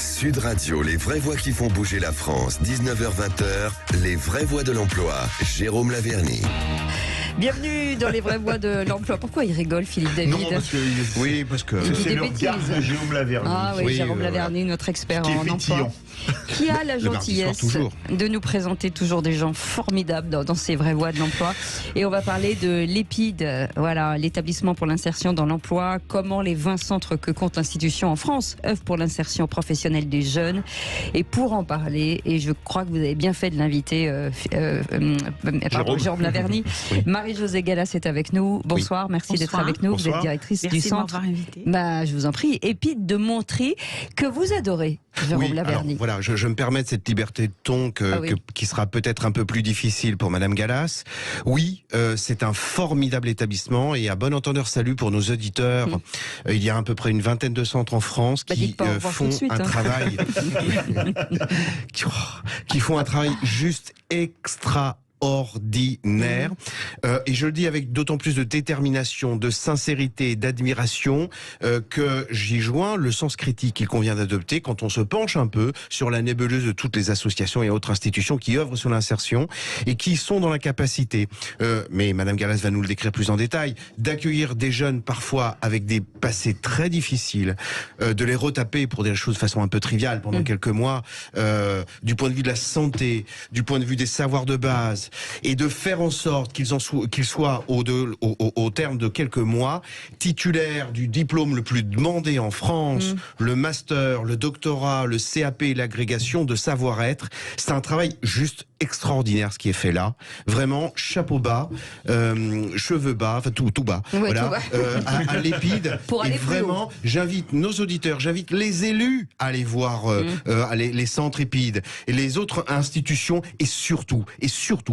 Sud Radio, les vraies voix qui font bouger la France, 19h-20h, les vraies voix de l'emploi, Jérôme Laverny. Bienvenue dans les vraies voix de l'emploi. Pourquoi il rigole, Philippe David? Non, parce que c'est le regard de Jérôme Laverny. Ah oui, Jérôme Laverny, notre expert en emploi, qui a la gentillesse de nous présenter toujours des gens formidables dans ces vraies voix de l'emploi. Et on va parler de l'EPID, voilà, l'établissement pour l'insertion dans l'emploi, comment les 20 centres que compte l'institution en France œuvrent pour l'insertion professionnelle des jeunes. Et pour en parler, et je crois que vous avez bien fait de l'inviter, Jérôme Laverny, oui. Marie-Josée Gallas est avec nous. Bonsoir, oui. Merci d'être avec nous. Bonsoir. Vous êtes directrice Merci du centre. Je vous en prie. EPID de Montry, que vous adorez, Jérôme Laverny. Voilà, je me permets de cette liberté de ton qui sera peut-être un peu plus difficile pour Madame Gallas. Oui, c'est un formidable établissement et à bon entendeur salut pour nos auditeurs. Il y a à peu près une vingtaine de centres en France qui font un travail qui font un travail juste extraordinaire. Et je le dis avec d'autant plus de détermination, de sincérité, d'admiration que j'y joins le sens critique qu'il convient d'adopter quand on se penche un peu sur la nébuleuse de toutes les associations et autres institutions qui œuvrent sur l'insertion et qui sont dans la capacité, mais Madame Gallas va nous le décrire plus en détail, d'accueillir des jeunes parfois avec des passés très difficiles, de les retaper pour des choses de façon un peu triviale pendant quelques mois, du point de vue de la santé, du point de vue des savoirs de base, et de faire en sorte qu'ils soient au terme de quelques mois titulaires du diplôme le plus demandé en France, le master, le doctorat, le CAP et l'agrégation de savoir-être. C'est un travail juste extraordinaire ce qui est fait là, vraiment chapeau bas, cheveux bas, enfin tout bas, oui, voilà, tout bas. À l'EPID. Pour aller vraiment, j'invite nos auditeurs, j'invite les élus à aller voir les centres EPID et les autres institutions et surtout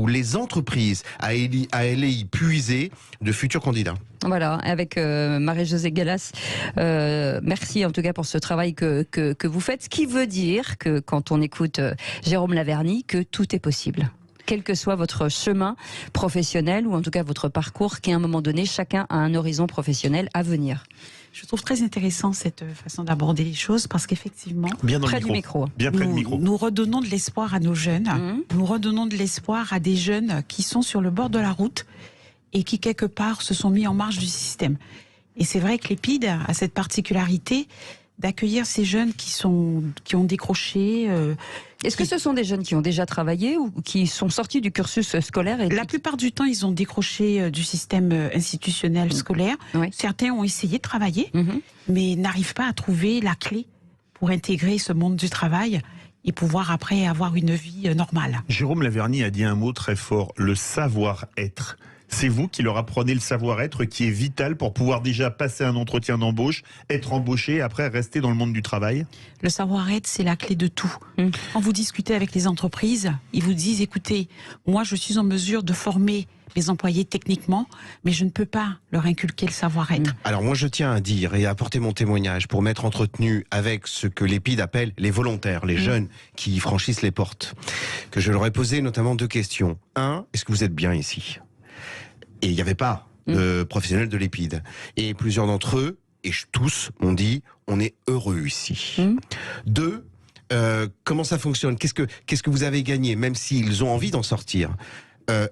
les entreprises à aller y puiser de futurs candidats. Voilà, avec Marie-Josée Gallas, merci en tout cas pour ce travail que vous faites, ce qui veut dire que quand on écoute Jérôme Laverny, que tout est possible. Quel que soit votre chemin professionnel ou en tout cas votre parcours, qu'à un moment donné, chacun a un horizon professionnel à venir. Je trouve très intéressant cette façon d'aborder les choses parce qu'effectivement, près du micro. Nous redonnons de l'espoir à nos jeunes, nous redonnons de l'espoir à des jeunes qui sont sur le bord de la route et qui quelque part se sont mis en marge du système. Et c'est vrai que l'EPID a cette particularité d'accueillir ces jeunes qui ont décroché. Est-ce que ce sont des jeunes qui ont déjà travaillé ou qui sont sortis du cursus scolaire La plupart du temps, ils ont décroché du système institutionnel scolaire. Oui. Certains ont essayé de travailler, mais n'arrivent pas à trouver la clé pour intégrer ce monde du travail et pouvoir après avoir une vie normale. Jérôme Laverny a dit un mot très fort, le savoir-être. C'est vous qui leur apprenez le savoir-être qui est vital pour pouvoir déjà passer un entretien d'embauche, être embauché et après rester dans le monde du travail? Le savoir-être, c'est la clé de tout. Quand vous discutez avec les entreprises, ils vous disent, écoutez, moi je suis en mesure de former mes employés techniquement, mais je ne peux pas leur inculquer le savoir-être. Alors moi je tiens à dire et à apporter mon témoignage pour m'être entretenu avec ce que l'EPID appelle les volontaires, les jeunes qui franchissent les portes, que je leur ai posé notamment 2 questions. 1, est-ce que vous êtes bien ici ? Et il n'y avait pas de professionnels de l'EPID. Et plusieurs d'entre eux, et tous, m'ont dit, on est heureux ici. 2, comment ça fonctionne ? Qu'est-ce que vous avez gagné, même s'ils ont envie d'en sortir ?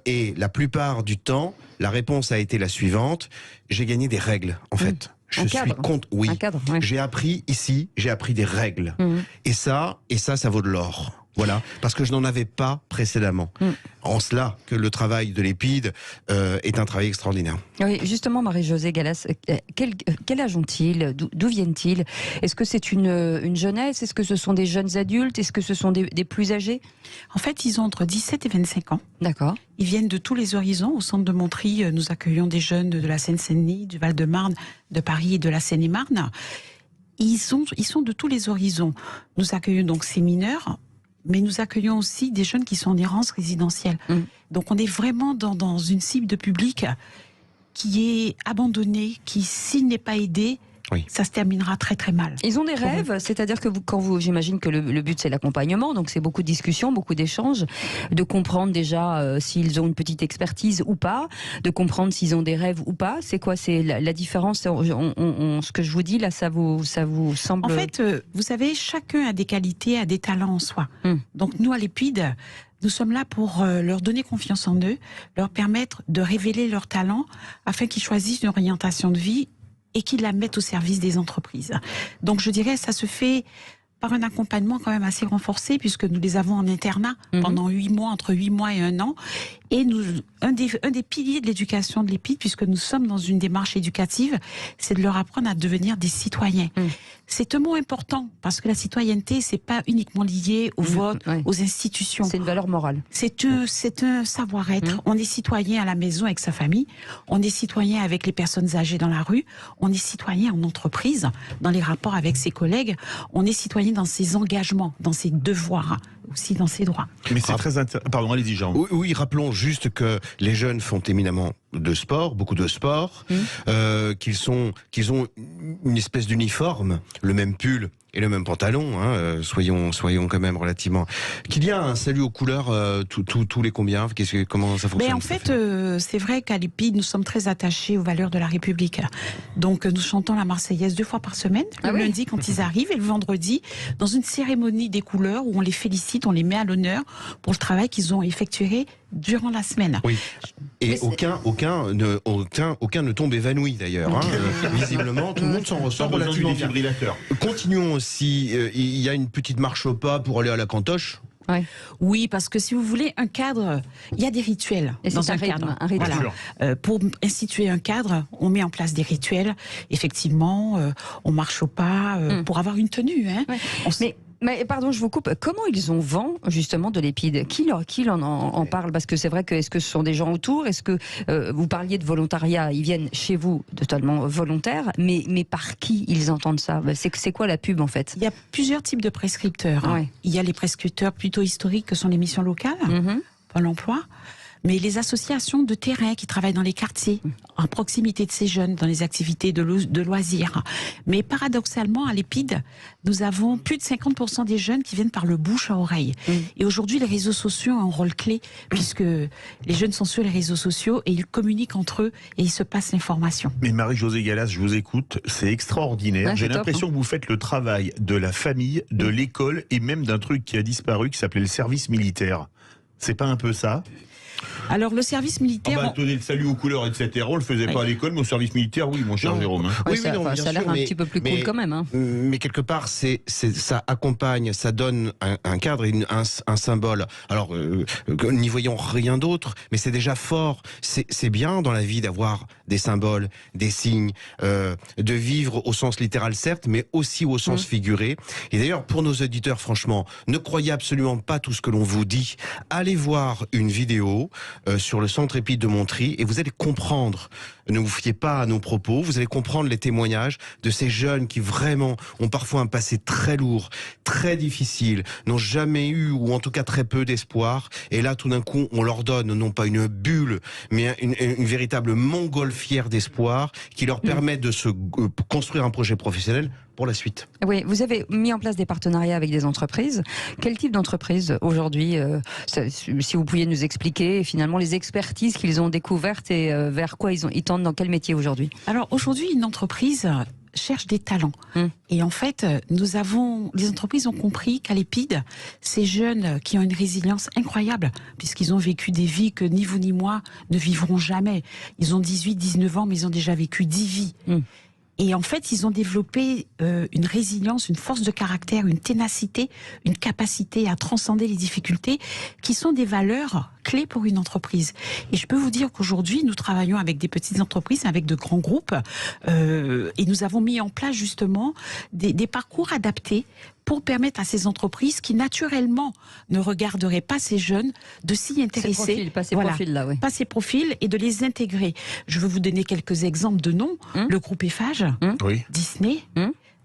Et la plupart du temps, la réponse a été la suivante, j'ai gagné des règles, en fait. Je suis contre. Oui. Un cadre, ouais. J'ai appris ici, j'ai appris des règles. Et ça vaut de l'or. Voilà, parce que je n'en avais pas précédemment. En cela que le travail de l'EPID est un travail extraordinaire. Oui, justement, Marie-Josée Gallas, quel âge ont-ils ? D'où viennent-ils ? Est-ce que c'est une jeunesse ? Est-ce que ce sont des jeunes adultes ? Est-ce que ce sont des plus âgés ? En fait, ils ont entre 17 et 25 ans. D'accord. Ils viennent de tous les horizons. Au centre de Montry, nous accueillons des jeunes de la Seine-Saint-Denis, du Val-de-Marne, de Paris et de la Seine-et-Marne. Ils sont de tous les horizons. Nous accueillons donc ces mineurs, mais nous accueillons aussi des jeunes qui sont en errance résidentielle. Donc on est vraiment dans une cible de public qui est abandonné, qui, s'il n'est pas aidé, ça se terminera très très mal. Ils ont des rêves, c'est-à-dire que j'imagine que le but c'est l'accompagnement, donc c'est beaucoup de discussions, beaucoup d'échanges, de comprendre déjà s'ils ont une petite expertise ou pas, de comprendre s'ils ont des rêves ou pas. C'est quoi, c'est la différence? Ce que je vous dis là, ça vous semble... En fait, vous savez, chacun a des qualités, a des talents en soi. Donc nous, à l'EPID, nous sommes là pour leur donner confiance en eux, leur permettre de révéler leurs talents afin qu'ils choisissent une orientation de vie et qu'ils la mettent au service des entreprises. Donc je dirais, ça se fait par un accompagnement quand même assez renforcé, puisque nous les avons en internat pendant 8 mois, entre 8 mois et 1 an. Et un des piliers de l'éducation de l'EPID, puisque nous sommes dans une démarche éducative, c'est de leur apprendre à devenir des citoyens. C'est un mot important, parce que la citoyenneté, c'est pas uniquement lié au vote, aux institutions. C'est une valeur morale. C'est un savoir-être. On est citoyen à la maison avec sa famille, on est citoyen avec les personnes âgées dans la rue, on est citoyen en entreprise, dans les rapports avec ses collègues, on est citoyen dans ses engagements, dans ses devoirs, aussi dans ses droits. Mais c'est très intéressant. Pardon, allez-y, Jean. Oui, rappelons juste que les jeunes font éminemment de sport, beaucoup de sport, qu'ils ont une espèce d'uniforme, le même pull et le même pantalon, soyons quand même relativement... Qu'il y a un salut aux couleurs tous les combien? Comment ça fonctionne? En fait, c'est vrai qu'à l'EPID, nous sommes très attachés aux valeurs de la République. Donc nous chantons la Marseillaise 2 fois par semaine, le lundi quand ils arrivent et le vendredi, dans une cérémonie des couleurs où on les félicite, on les met à l'honneur pour le travail qu'ils ont effectué durant la semaine. Oui. Et aucun ne tombe évanoui d'ailleurs. Visiblement, tout le monde s'en ressort relativement bien. Continuons aussi. Il y a une petite marche au pas pour aller à la cantoche. Oui, parce que si vous voulez un cadre, il y a des rituels dans un cadre. Voilà. Pour instituer un cadre, on met en place des rituels. Effectivement, on marche au pas pour avoir une tenue. Mais pardon, je vous coupe. Comment ils ont vent justement de l'EPID? Qui en parle? Parce que c'est vrai que est-ce que ce sont des gens autour? Est-ce que vous parliez de volontariat? Ils viennent chez vous totalement volontaires, mais par qui ils entendent ça? C'est quoi la pub en fait? Il y a plusieurs types de prescripteurs. Il y a les prescripteurs plutôt historiques que sont les missions locales, Pôle emploi. Mais les associations de terrain qui travaillent dans les quartiers, en proximité de ces jeunes, dans les activités de loisirs. Mais paradoxalement, à l'EPID, nous avons plus de 50% des jeunes qui viennent par le bouche à oreille. Et aujourd'hui, les réseaux sociaux ont un rôle clé, puisque les jeunes sont sur les réseaux sociaux et ils communiquent entre eux et ils se passent l'information. Mais Marie-Josée Gallas, je vous écoute, c'est extraordinaire. J'ai l'impression que vous faites le travail de la famille, de l'école et même d'un truc qui a disparu, qui s'appelait le service militaire. C'est pas un peu ça ? Alors le service militaire... Attendez, le salut aux couleurs, etc. On le faisait pas à l'école, mais au service militaire, oui, mon cher Jérôme. Ça a l'air un petit peu plus cool quand même. Mais quelque part, ça accompagne, ça donne un cadre et un symbole. Alors, n'y voyons rien d'autre, mais c'est déjà fort. C'est bien dans la vie d'avoir des symboles, des signes, de vivre au sens littéral certes, mais aussi au sens figuré. Et d'ailleurs, pour nos auditeurs, franchement, ne croyez absolument pas tout ce que l'on vous dit. Allez voir une vidéo sur le centre EPID de Montry et vous allez comprendre. Ne vous fiez pas à nos propos, vous allez comprendre les témoignages de ces jeunes qui vraiment ont parfois un passé très lourd, très difficile, n'ont jamais eu ou en tout cas très peu d'espoir. Et là, tout d'un coup, on leur donne non pas une bulle, mais une véritable montgolfière d'espoir qui leur permet de se construire un projet professionnel pour la suite. Oui, vous avez mis en place des partenariats avec des entreprises. Quel type d'entreprise aujourd'hui, si vous pouviez nous expliquer finalement les expertises qu'ils ont découvertes et vers quoi ils tendent, dans quel métier aujourd'hui? Alors aujourd'hui, une entreprise cherche des talents. Et en fait, les entreprises ont compris qu'à l'EPID, ces jeunes qui ont une résilience incroyable, puisqu'ils ont vécu des vies que ni vous ni moi ne vivrons jamais. Ils ont 18, 19 ans, mais ils ont déjà vécu 10 vies. Et en fait, ils ont développé une résilience, une force de caractère, une ténacité, une capacité à transcender les difficultés, qui sont des valeurs clés pour une entreprise. Et je peux vous dire qu'aujourd'hui, nous travaillons avec des petites entreprises, avec de grands groupes, et nous avons mis en place justement des parcours adaptés pour permettre à ces entreprises qui naturellement ne regarderaient pas ces jeunes de s'y intéresser. Pas ces profils et de les intégrer. Je veux vous donner quelques exemples de noms. Le groupe Eiffage, Disney,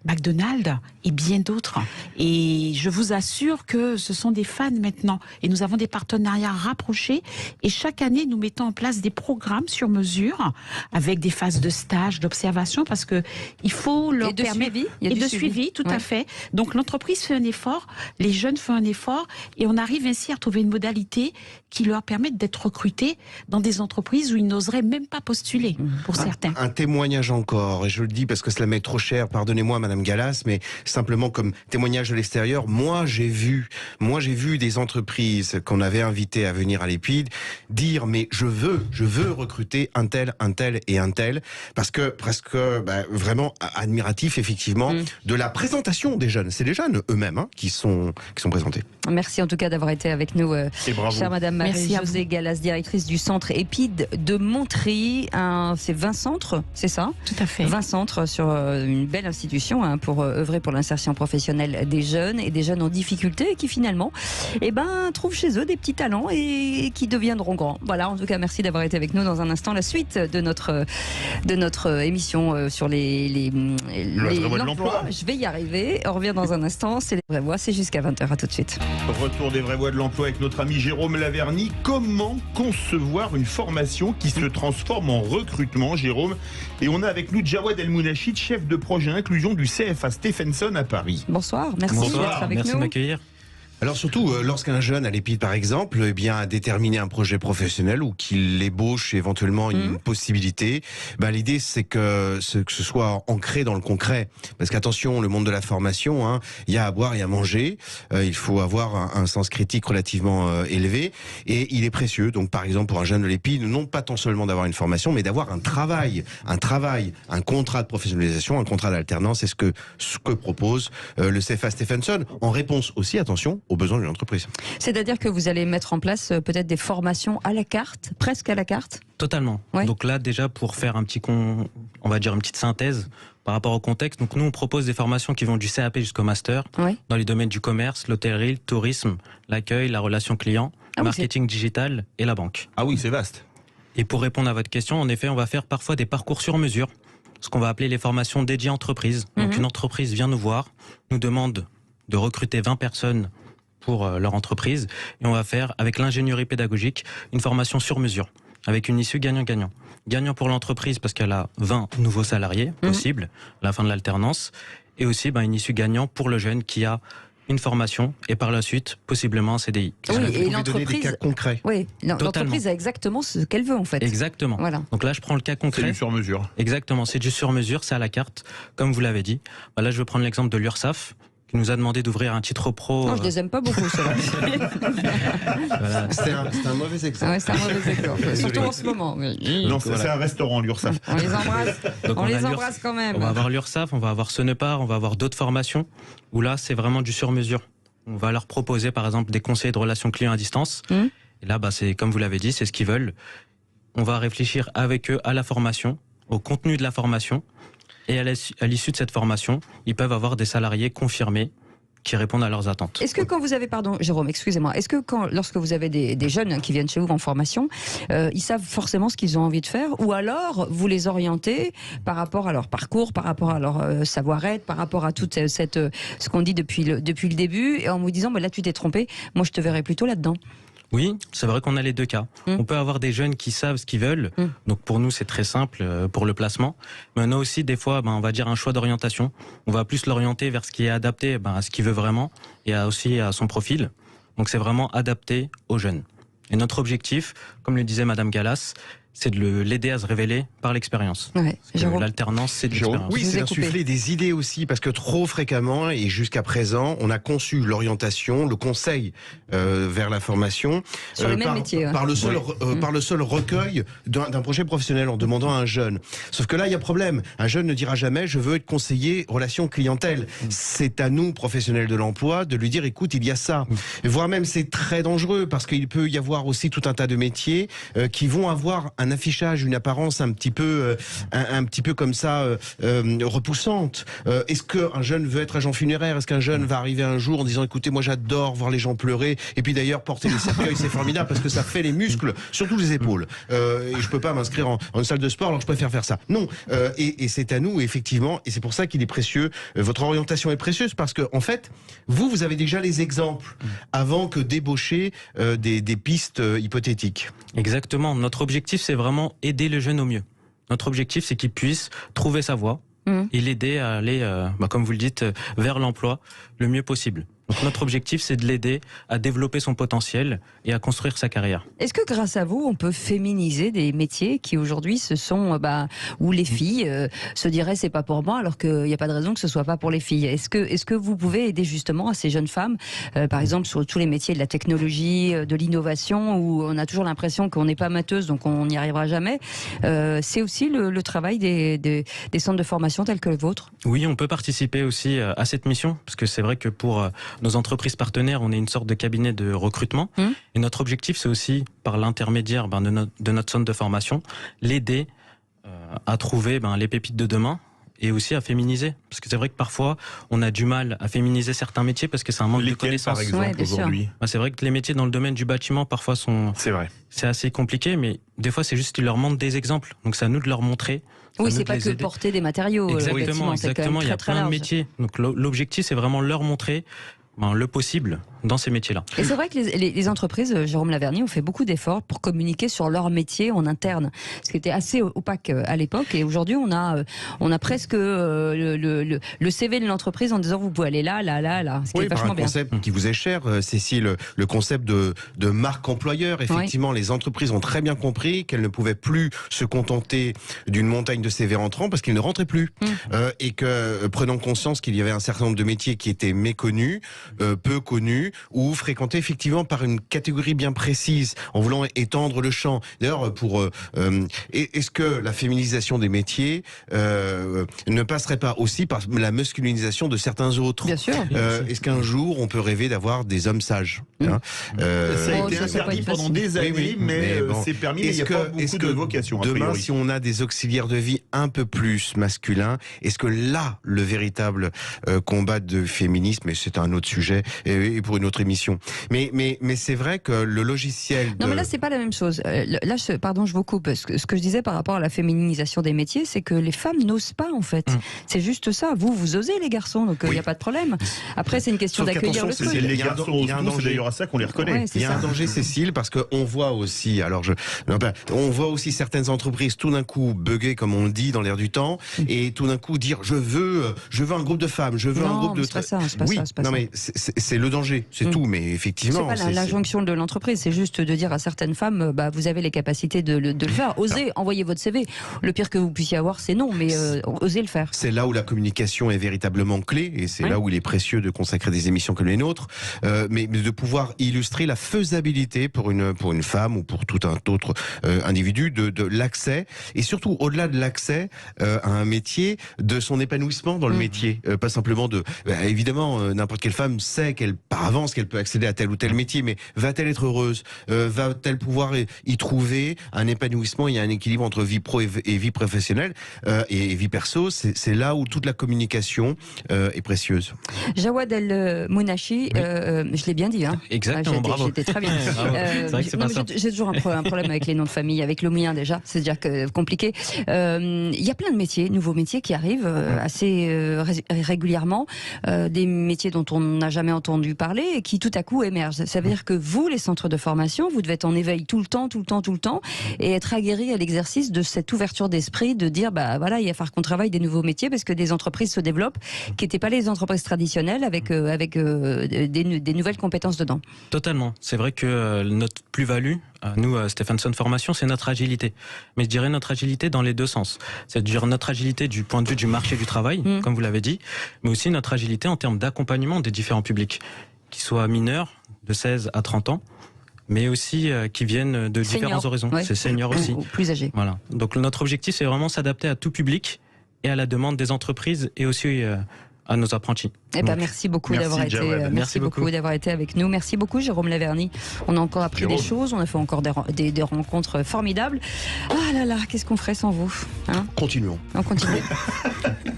McDonald's et bien d'autres. Et je vous assure que ce sont des fans maintenant. Et nous avons des partenariats rapprochés. Et chaque année, nous mettons en place des programmes sur mesure avec des phases de stage, d'observation, parce que il faut leur permettre... Et de suivi, tout à fait. Donc l'entreprise fait un effort, les jeunes font un effort, et on arrive ainsi à trouver une modalité qui leur permette d'être recrutés dans des entreprises où ils n'oseraient même pas postuler, pour certains. Un témoignage encore, et je le dis parce que cela m'est trop cher, pardonnez-moi Madame Gallas, mais simplement comme témoignage de l'extérieur, moi j'ai vu des entreprises qu'on avait invitées à venir à l'EPID dire mais je veux recruter un tel et un tel, parce que presque vraiment admiratif effectivement de la présentation des jeunes. C'est les jeunes eux-mêmes qui sont présentés. Merci en tout cas d'avoir été avec nous, chère Madame Marie-Josée Gallas, directrice du centre EPID de Montry. C'est 20 centres, c'est ça? Tout à fait. 20 centres sur une belle institution pour œuvrer pour l'insertion professionnelle des jeunes et des jeunes en difficulté qui finalement trouvent chez eux des petits talents et qui deviendront grands. Voilà, en tout cas merci d'avoir été avec nous. Dans un instant, la suite de notre émission sur l'emploi. Je vais y arriver. On revient dans un instant. C'est les vraies voix. C'est jusqu'à 20h. À tout de suite. Retour des vraies voix de l'emploi avec notre ami Jérôme Laverny. Comment concevoir une formation qui se transforme en recrutement, Jérôme? Et on a avec nous Jawad El Mounachid, chef de projet inclusion du CFA Stephenson à Paris. Bonsoir, merci d'être avec nous. Merci de m'accueillir. Alors surtout, lorsqu'un jeune à l'EPID par exemple, a déterminé un projet professionnel ou qu'il ébauche éventuellement une possibilité, l'idée c'est que ce soit ancré dans le concret. Parce qu'attention, le monde de la formation, il y a à boire et à manger, il faut avoir un sens critique relativement élevé, et il est précieux. Donc par exemple pour un jeune de l'EPID, non pas tant seulement d'avoir une formation, mais d'avoir un travail, un contrat de professionnalisation, un contrat d'alternance, c'est ce que propose le CFA Stephenson, en réponse aussi, attention, aux besoins d'une entreprise. C'est-à-dire que vous allez mettre en place peut-être des formations à la carte, presque à la carte? Totalement. Ouais. Donc là, déjà, pour faire une petite synthèse par rapport au contexte, donc nous, on propose des formations qui vont du CAP jusqu'au master, dans les domaines du commerce, l'hôtellerie, le tourisme, l'accueil, la relation client, le marketing digital et la banque. Ah oui, c'est vaste. Et pour répondre à votre question, en effet, on va faire parfois des parcours sur mesure, ce qu'on va appeler les formations dédiées entreprises. Donc une entreprise vient nous voir, nous demande de recruter 20 personnes pour leur entreprise, et on va faire avec l'ingénierie pédagogique une formation sur mesure avec une issue gagnant-gagnant. Gagnant pour l'entreprise parce qu'elle a 20 nouveaux salariés possibles à la fin de l'alternance, et aussi une issue gagnant pour le jeune qui a une formation et par la suite possiblement un CDI. Oui, et l'entreprise donner des cas concrets. Oui, l'entreprise a exactement ce qu'elle veut en fait. Exactement. Voilà. Donc là je prends le cas concret. C'est du sur mesure. Exactement, c'est du sur mesure, c'est à la carte, comme vous l'avez dit. Là je vais prendre l'exemple de l'URSSAF, qui nous a demandé d'ouvrir un titre pro. Non, je les aime pas beaucoup, ceux-là. Voilà. C'est un mauvais exemple. C'est un mauvais exemple. Surtout en ce moment. Non, c'est un restaurant, l'URSSAF. On les embrasse. On les embrasse quand même. On va avoir l'URSSAF, on va avoir Sonepar, on va avoir d'autres formations où là, c'est vraiment du sur-mesure. On va leur proposer, par exemple, des conseillers de relations clients à distance. Et là, c'est comme vous l'avez dit, c'est ce qu'ils veulent. On va réfléchir avec eux à la formation, au contenu de la formation. Et à l'issue de cette formation, ils peuvent avoir des salariés confirmés qui répondent à leurs attentes. Est-ce que quand vous avez, pardon Jérôme, excusez-moi, est-ce que lorsque vous avez des jeunes qui viennent chez vous en formation, ils savent forcément ce qu'ils ont envie de faire, ou alors vous les orientez par rapport à leur parcours, par rapport à leur savoir-être, par rapport à toute ce qu'on dit depuis le début, et en vous disant là tu t'es trompé, moi je te verrais plutôt là-dedans? Oui, c'est vrai qu'on a les deux cas. On peut avoir des jeunes qui savent ce qu'ils veulent, donc pour nous c'est très simple pour le placement. Mais on a aussi des fois, on va dire un choix d'orientation. On va plus l'orienter vers ce qui est adapté à ce qu'il veut vraiment et aussi à son profil. Donc c'est vraiment adapté aux jeunes. Et notre objectif, comme le disait Madame Gallas, c'est de l'aider à se révéler par l'expérience. L'alternance, c'est de l'expérience. Oui, c'est d'insuffler des idées aussi, parce que trop fréquemment, et jusqu'à présent, on a conçu l'orientation, le conseil vers la formation sur le même métier, par le seul recueil d'un projet professionnel en demandant à un jeune. Sauf que là, il y a problème. Un jeune ne dira jamais « je veux être conseiller relation clientèle ». C'est à nous, professionnels de l'emploi, de lui dire « écoute, il y a ça ». Voire même, c'est très dangereux, parce qu'il peut y avoir aussi tout un tas de métiers qui vont avoir un affichage, une apparence un petit peu comme ça repoussante. Est-ce qu'un jeune veut être agent funéraire? Est-ce qu'un jeune va arriver un jour en disant écoutez, moi j'adore voir les gens pleurer, et puis d'ailleurs porter les cercueils c'est formidable parce que ça fait les muscles, surtout les épaules, et je peux pas m'inscrire en une salle de sport alors je préfère faire ça. Non, et c'est à nous effectivement, et c'est pour ça qu'il est précieux, votre orientation est précieuse parce que en fait vous avez déjà les exemples avant que débaucher des pistes hypothétiques. Exactement, notre objectif c'est vraiment aider le jeune au mieux. Notre objectif c'est qu'il puisse trouver sa voie et l'aider à aller, comme vous le dites, vers l'emploi le mieux possible. Donc notre objectif, c'est de l'aider à développer son potentiel et à construire sa carrière. Est-ce que grâce à vous, on peut féminiser des métiers qui aujourd'hui se sont, où les filles se diraient c'est pas pour moi, alors qu'il n'y a pas de raison que ce soit pas pour les filles. Est-ce que vous pouvez aider justement à ces jeunes femmes, par exemple sur tous les métiers de la technologie, de l'innovation, où on a toujours l'impression qu'on n'est pas amateuse, donc on n'y arrivera jamais. C'est aussi le travail des centres de formation tels que le vôtre. Oui, on peut participer aussi à cette mission, parce que c'est vrai que pour nos entreprises partenaires, on est une sorte de cabinet de recrutement. Et notre objectif, c'est aussi, par l'intermédiaire de notre centre de formation, l'aider à trouver les pépites de demain et aussi à féminiser. Parce que c'est vrai que parfois, on a du mal à féminiser certains métiers parce que c'est un manque de connaissances. Par exemple, aujourd'hui. C'est vrai que les métiers dans le domaine du bâtiment, parfois, c'est assez compliqué, mais des fois, c'est juste qu'il leur manque des exemples. Donc, c'est à nous de leur montrer. Oui, c'est pas que porter des matériaux. Exactement. Il y a plein de métiers. Donc, l'objectif, c'est vraiment leur montrer le possible dans ces métiers-là. Et c'est vrai que les entreprises, Jérôme Laverny, ont fait beaucoup d'efforts pour communiquer sur leur métier en interne, ce qui était assez opaque à l'époque. Et aujourd'hui, on a presque le CV de l'entreprise en disant vous pouvez aller là, ce qui est vachement bien. Concept qui vous est cher, Cécile, le concept de marque employeur. Effectivement, les entreprises ont très bien compris qu'elles ne pouvaient plus se contenter d'une montagne de CV rentrants parce qu'ils ne rentraient plus. Et que, prenant conscience qu'il y avait un certain nombre de métiers qui étaient méconnus, peu connus, ou fréquentés effectivement par une catégorie bien précise, en voulant étendre le champ. D'ailleurs, est-ce que la féminisation des métiers ne passerait pas aussi par la masculinisation de certains autres? Bien sûr. Est-ce qu'un jour on peut rêver d'avoir des hommes sages? Ça a été interdit pendant des années, mais c'est permis. Il n'y a pas beaucoup de vocation. Demain, si on a des auxiliaires de vie un peu plus masculins, est-ce que là, le véritable combat de féminisme, et c'est un autre sujet, et pour une autre émission. Mais c'est vrai que le logiciel... Non, mais là, c'est pas la même chose. Là, pardon, je vous coupe. Ce que je disais par rapport à la féminisation des métiers, c'est que les femmes n'osent pas, en fait. C'est juste ça. Vous osez, les garçons, donc il n'y a pas de problème. Après, c'est une question d'accueillir le truc. C'est les garçons, c'est d'ailleurs à ça qu'on les reconnaît. Il y a un danger, Cécile, parce qu'on voit aussi, on voit aussi certaines entreprises tout d'un coup bugger, comme on le dit, dans l'air du temps, et tout d'un coup dire je veux un groupe de femmes, je veux un groupe de... c'est pas ça, c'est pas ça. Non, mais c'est le danger, c'est tout, mais effectivement... C'est pas l'injonction de l'entreprise, c'est juste de dire à certaines femmes, vous avez les capacités de le faire, osez, envoyer votre CV. Le pire que vous puissiez avoir, c'est non, mais osez le faire. C'est là où la communication est véritablement clé, et c'est là où il est précieux de consacrer des émissions comme les nôtres, mais de pouvoir illustrer la faisabilité pour une femme ou pour tout un autre individu de l'accès, et surtout au-delà de l'accès à un métier, de son épanouissement dans le métier, pas simplement évidemment, n'importe quelle femme sait par avance qu'elle peut accéder à tel ou tel métier, mais va-t-elle être heureuse? Va-t-elle pouvoir y trouver un épanouissement et un équilibre entre vie pro et vie professionnelle et vie perso? C'est là où toute la communication est précieuse. Jawad El Mounachi, je l'ai bien dit, hein? Exactement, bravo. J'étais très bien. J'ai toujours un problème avec les noms de famille, avec le mien déjà, c'est déjà compliqué. Il y a plein de métiers, nouveaux métiers qui arrivent assez régulièrement, des métiers dont on n'a jamais entendu parler et qui tout à coup émergent. Ça veut dire que vous, les centres de formation, vous devez être en éveil tout le temps et être aguerris à l'exercice de cette ouverture d'esprit, de dire il va falloir qu'on travaille des nouveaux métiers parce que des entreprises se développent qui n'étaient pas les entreprises traditionnelles avec des nouvelles compétences dedans. Totalement. C'est vrai que notre plus-value, nous, Stephenson Formation, c'est notre agilité. Mais je dirais notre agilité dans les deux sens. C'est-à-dire notre agilité du point de vue du marché du travail, comme vous l'avez dit, mais aussi notre agilité en termes d'accompagnement des différents publics, qui soient mineurs, de 16 à 30 ans, mais aussi qui viennent de différents horizons. C'est seniors aussi. Ou plus âgés. Voilà. Donc notre objectif, c'est vraiment s'adapter à tout public et à la demande des entreprises et aussi à nos apprentis. Eh ben, merci beaucoup d'avoir été. Merci beaucoup d'avoir été avec nous. Merci beaucoup, Jérôme Laverny. On a encore appris des choses. On a fait encore des rencontres formidables. Ah là là, qu'est-ce qu'on ferait sans vous, hein? Continuons. On continue.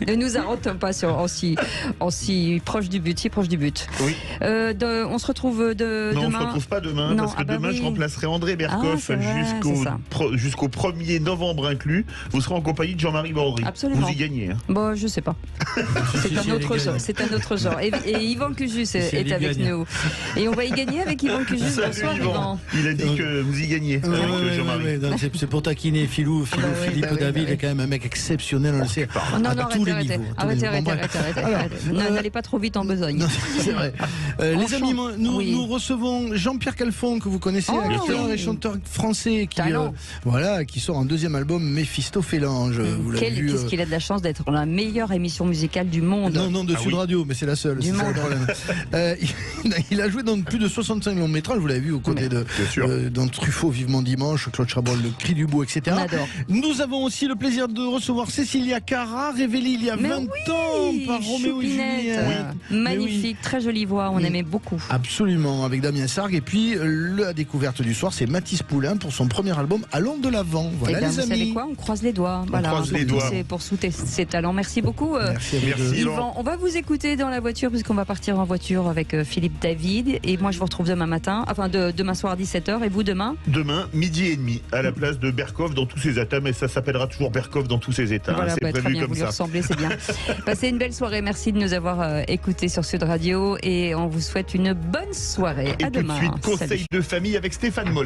Ne nous arrêtons pas en si proche du but, Oui. On se retrouve demain. On ne se retrouve pas demain, parce que demain, je remplacerai André Berkoff jusqu'au 1er novembre inclus. Vous serez en compagnie de Jean-Marie Bordery. Absolument. Vous y gagnez. Hein. Bon, je sais pas. C'est un autre genre. C'est un autre genre. Et Yvan Cujus est avec nous. Et on va y gagner avec Yvan Cujus. Bonsoir, Yvan. Il a dit que vous y gagnez avec Jean-Marie. C'est pour taquiner Philippe David est quand même un mec exceptionnel, on le sait. Non, tous les niveaux. Arrêtez. N'allez pas trop vite en besogne. C'est vrai. Les amis, nous recevons Jean-Pierre Calfon, que vous connaissez, acteur et chanteur français, qui sort un deuxième album, Méphisto-Phélange. Qu'est-ce qu'il a de la chance d'être dans la meilleure émission musicale du monde. Non, de Sud Radio, mais c'est la seule. C'est ça le problème. Il a joué dans plus de 65 longs métrages, vous l'avez vu, aux côtés dans Truffaut, Vivement Dimanche, Claude Chabrol, Le Cri du Bout, etc. On adore. Nous avons aussi le plaisir de recevoir Cécilia Cara, révélée il y a 20 ans par Roméo et Juliette. Magnifique, très jolie voix, on aimait beaucoup. Absolument, avec Damien Sargue. Et puis, la découverte du soir, c'est Mathis Poulain pour son premier album, Allons de l'Avant. Voilà, les amis. Vous savez quoi, on croise les doigts. Pour souter ses talents. Merci beaucoup. Merci Yvan. On va vous écouter dans la voiture, puisqu'on va partir en voiture avec Philippe David. Et moi, je vous retrouve demain soir à 17h. Et vous, demain ? Demain, 12h30, à la place de Berkoff dans tous ses états. Mais ça s'appellera toujours Berkoff dans tous ses états. Voilà, c'est prévu très bien, comme vous lui ça. ressemblez, c'est bien. Passez une belle soirée. Merci de nous avoir écoutés sur Sud Radio. Et on vous souhaite une bonne soirée. Et à tout demain. de suite, conseil de famille avec Stéphane Moll.